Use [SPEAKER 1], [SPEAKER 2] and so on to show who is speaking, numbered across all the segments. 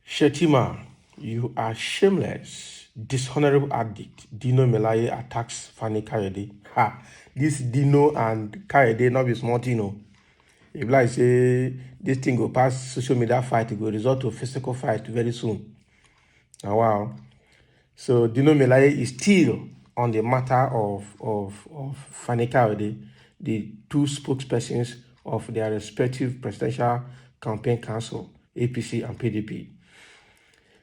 [SPEAKER 1] Shettima, you are shameless, dishonorable addict. Dino Melaye attacks Fani Kayode. Ha! This Dino and Kayode not be small Dino. If like say this thing go pass social media fight, it will result to physical fight very soon. Now, wow. So Dino Melaye is still on the matter of Fani Kayode, the two spokespersons of their respective presidential campaign council, APC and PDP.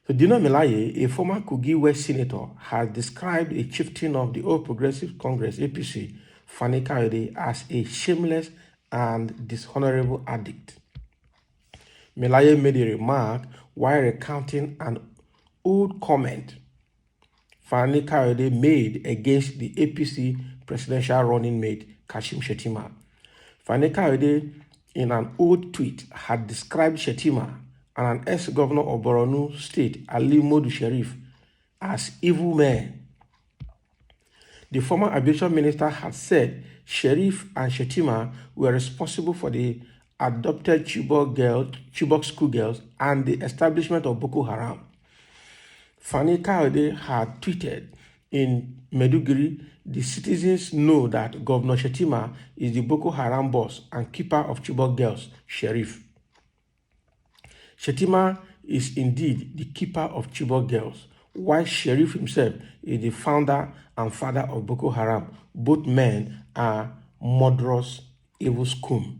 [SPEAKER 1] So Dino Melaye, a former Kogi West senator, has described a chieftain of the All Progressive Congress, APC, Fani Kayode, as a shameless and dishonorable addict. Melaye made a remark while recounting an old comment Fani Kayode made against the APC presidential running mate, Kashim Shettima. Fani Kayode, in an old tweet, had described Shettima and an ex-governor of Borno State, Ali Modu Sharif, as evil men. The former aviation minister had said Sharif and Shettima were responsible for the adopted Chibok schoolgirls and the establishment of Boko Haram. Fani Kayode had tweeted in Maiduguri, the citizens know that Governor Shettima is the Boko Haram boss and keeper of Chibok girls, Sharif. Shettima is indeed the keeper of Chibok girls, while Sharif himself is the founder and father of Boko Haram. Both men are murderous, evil scum.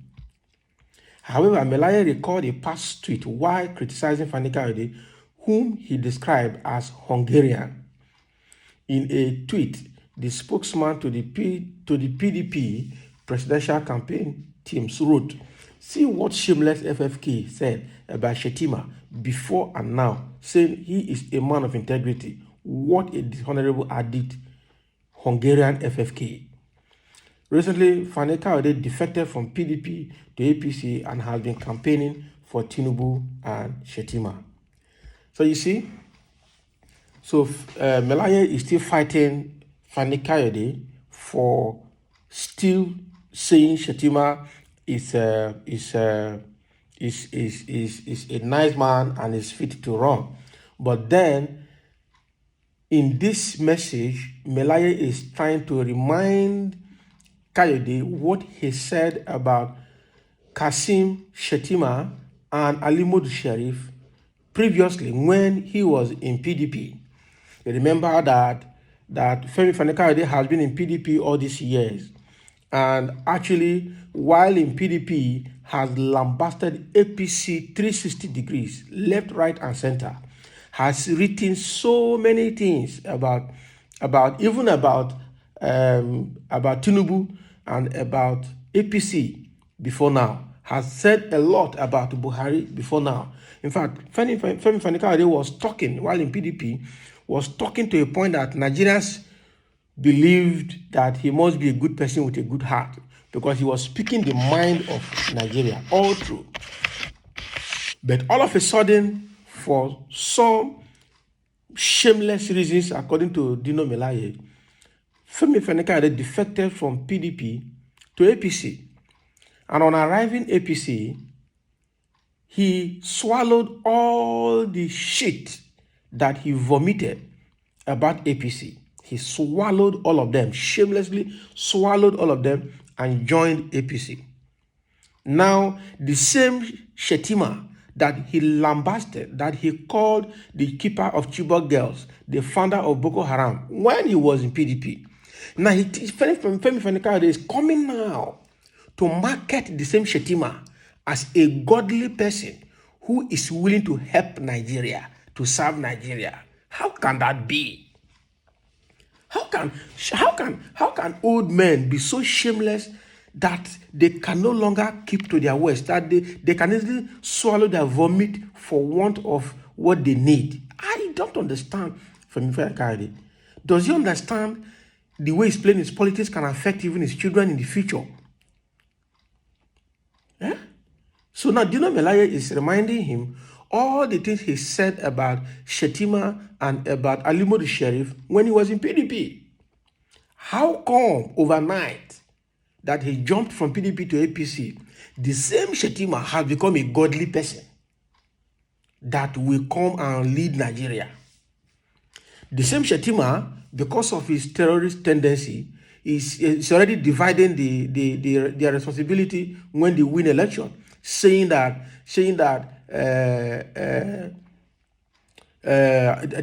[SPEAKER 1] However, Melaye recalled a past tweet while criticizing Fani Kayode, whom he described as Hungarian. In a tweet, the spokesman to the PDP presidential campaign teams wrote, "See what shameless FFK said about Shettima before and now, saying he is a man of integrity. What a dishonorable addict, Hungarian FFK." Recently, Fani Kayode defected from PDP to APC and has been campaigning for Tinubu and Shettima. So you see, Melaye is still fighting Fani Kayode for still saying Shettima is a nice man and is fit to run. But then, in this message, Melaye is trying to remind Kayode what he said about Kashim Shettima and Ali Modu Sharif previously when he was in PDP. You remember that Femi Fani Kayode has been in PDP all these years, and actually while in PDP has lambasted APC 360 degrees, left, right, and center, has written so many things about Tinubu and about APC before now, has said a lot about Buhari before now. In fact, Femi Fani Kayode was talking while in PDP, was talking to a point that Nigerians believed that he must be a good person with a good heart because he was speaking the mind of Nigeria all through. But all of a sudden, for some shameless reasons, according to Dino Melaye, Femi Fani Kayode defected from PDP to APC. And on arriving APC, he swallowed all the shit that he vomited about APC. He swallowed all of them, shamelessly swallowed all of them and joined APC. Now, the same Shettima that he lambasted, that he called the keeper of Chibok girls, the founder of Boko Haram, when he was in PDP. Now, Femi Fani Kayode is coming now to market the same Shettima as a godly person who is willing to help Nigeria, to serve Nigeria. How can that be? How can old men be so shameless that they can no longer keep to their words, that they can easily swallow their vomit for want of what they need? I don't understand Femi Fani Kayode. Does he understand the way he's playing his politics can affect even his children in the future? Yeah? So now Dino Melaye is reminding him all the things he said about Shettima and about Ali Modu Sharif when he was in PDP. How come overnight that he jumped from PDP to APC, the same Shettima has become a godly person that will come and lead Nigeria. The same Shettima, because of his terrorist tendency, is already dividing their responsibility when they win election, saying that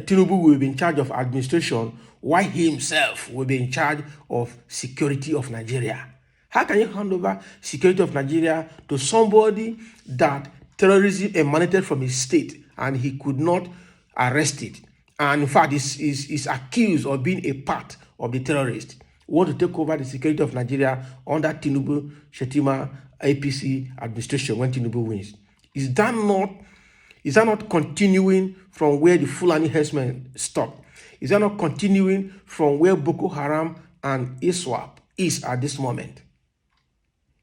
[SPEAKER 1] Tinubu will be in charge of administration, while he himself will be in charge of security of Nigeria. How can you hand over security of Nigeria to somebody that terrorism emanated from his state and he could not arrest it? And in fact, is accused of being a part of the terrorists who want to take over the security of Nigeria under Tinubu, Shettima, APC administration when Tinubu wins. Is that not continuing from where the Fulani herdsmen stopped? Is that not continuing from where Boko Haram and ISWAP is at this moment?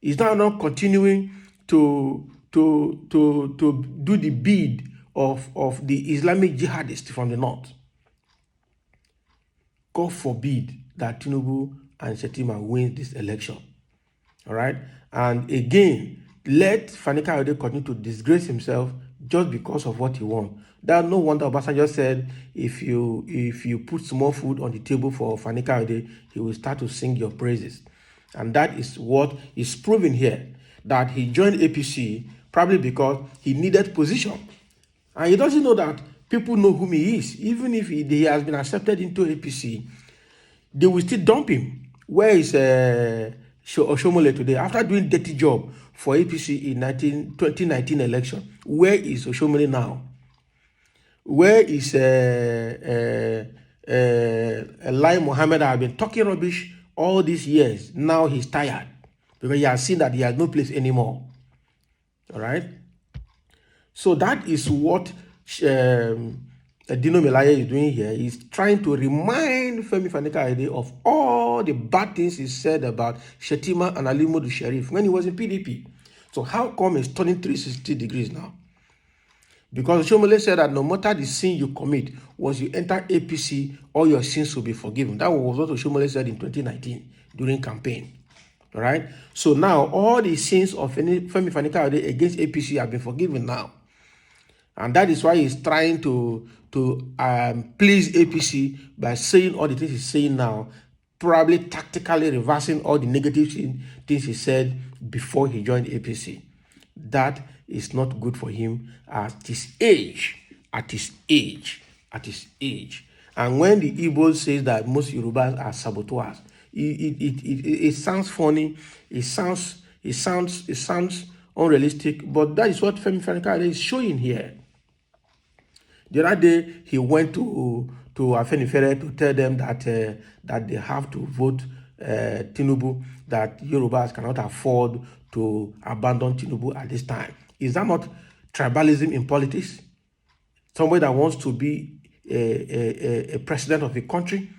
[SPEAKER 1] Is that not continuing to do the bid of the Islamic jihadists from the north? God forbid that Tinubu and Shettima win this election. All right? And again, let Fani Kayode continue to disgrace himself just because of what he wants. That no wonder Obasanjo said, if you put small food on the table for Fani Kayode, he will start to sing your praises. And that is what is proven here, that he joined APC probably because he needed position. And he doesn't know that people know whom he is. Even if he has been accepted into APC, they will still dump him. Where is Oshomole today? After doing dirty job for APC in 2019 election, where is Oshomole now? Where is Lai Mohammed that have been talking rubbish all these years? Now he's tired because he has seen that he has no place anymore. All right? So that is what Dino Melaye is doing here. He's trying to remind Femi Fani-Kayode of all the bad things he said about Shettima and Ali Modu Sheriff when he was in PDP. So how come he's turning 360 degrees now? Because Oshomole said that no matter the sin you commit, once you enter APC, all your sins will be forgiven. That was what Oshomole said in 2019 during campaign. All right? So now all the sins of Femi Fani-Kayode against APC have been forgiven now. And that is why he's trying to please APC by saying all the things he's saying now, probably tactically reversing all the negative things he said before he joined APC. That is not good for him at his age. And when the Igbo says that most Yorubas are saboteurs, it sounds funny, it sounds unrealistic, but that is what Femi Fani-Kayode is showing here. The other day, he went to Afenifere to tell them that they have to vote Tinubu, that Yorubas cannot afford to abandon Tinubu at this time. Is that not tribalism in politics? Somebody that wants to be a president of a country,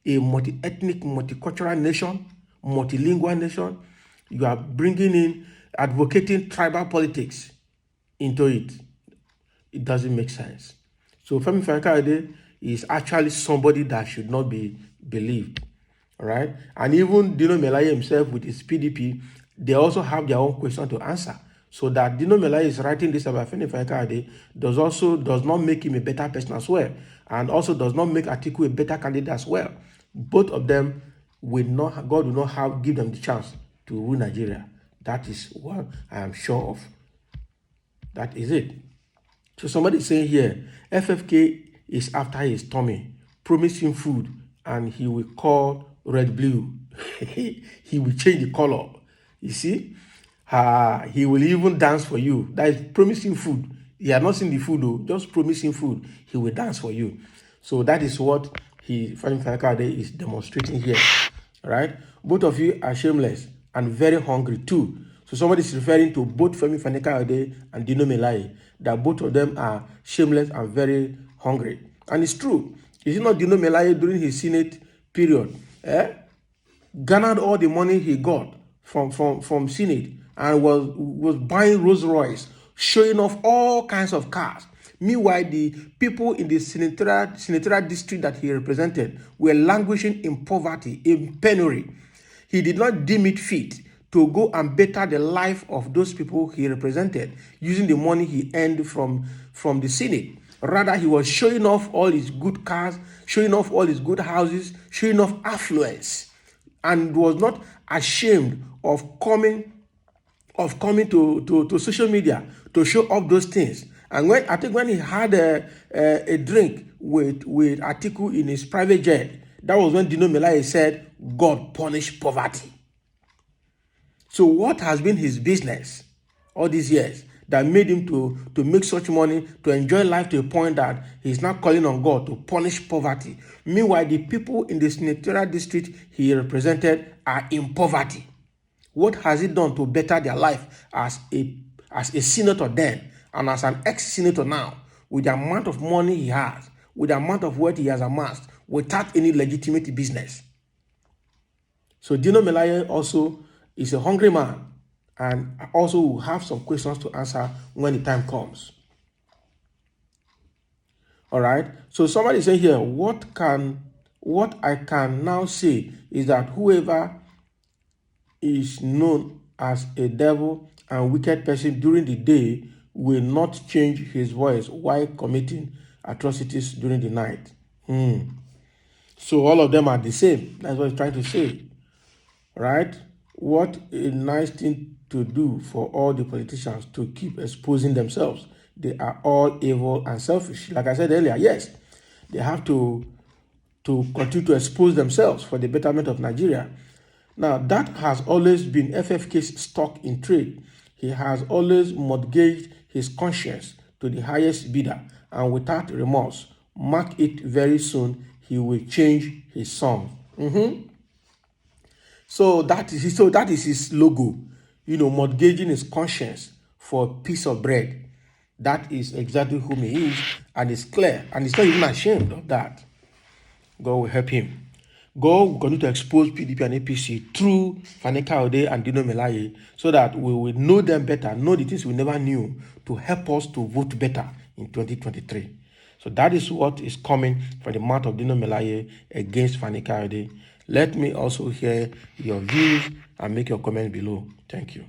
[SPEAKER 1] a multi-ethnic, multicultural nation, multilingual nation, you are bringing in, advocating tribal politics into it. It doesn't make sense. So Femi Fani-Kayode is actually somebody that should not be believed. All right? And even Dino Melaye himself with his PDP, they also have their own question to answer. So that Dino Melaye is writing this about Femi Fani-Kayode does not make him a better person as well. And also does not make Atiku a better candidate as well. Both of them God will not give them the chance to rule Nigeria. That is what I am sure of. That is it. So somebody is saying here, FFK is after his tummy, promising food, and he will call red blue. He will change the color. You see? He will even dance for you. That is promising food. He has not seen the food though, just promising food. He will dance for you. So that is what Femi Fani-Kayode is demonstrating here. All right? Both of you are shameless and very hungry too. So somebody is referring to both Femi Fani-Kayode and Dino Melaye, that both of them are shameless and very hungry. And it's true. Is it not Dino Melaye during his Senate period garnered all the money he got from Senate and was buying Rolls Royce, showing off all kinds of cars? Meanwhile, the people in the senatorial district that he represented were languishing in poverty, in penury. He did not deem it fit to go and better the life of those people he represented using the money he earned from the Senate. Rather, he was showing off all his good cars, showing off all his good houses, showing off affluence, and was not ashamed of coming to social media to show off those things. And when he had a drink with Atiku in his private jet, that was when Dino Melaye said, God punish poverty. So what has been his business all these years that made him to make such money, to enjoy life to a point that he's now calling on God to punish poverty? Meanwhile, the people in the senatorial district he represented are in poverty. What has he done to better their life as a senator then and as an ex-senator now, with the amount of money he has, with the amount of wealth he has amassed, without any legitimate business? So Dino Melaye also is a hungry man and also will have some questions to answer when the time comes. All right. So somebody is saying here, what I can now say is that whoever is known as a devil and wicked person during the day will not change his voice while committing atrocities during the night. So all of them are the same. That's what he's trying to say. Right? What a nice thing to do for all the politicians to keep exposing themselves. They are all evil and selfish. Like I said earlier, yes, they have to continue to expose themselves for the betterment of Nigeria. Now, that has always been FFK's stock in trade. He has always mortgaged his conscience to the highest bidder, and without remorse, mark it, very soon he will change his song. So that is his logo, mortgaging his conscience for a piece of bread. That is exactly whom he is, and it's clear, and he's not even ashamed of that. God will help him. God will continue to expose PDP and APC through Fani Kayode and Dino Melaye so that we will know them better, know the things we never knew, to help us to vote better in 2023. So that is what is coming from the mouth of Dino Melaye against Fani Kayode. Let me also hear your views and make your comments below. Thank you.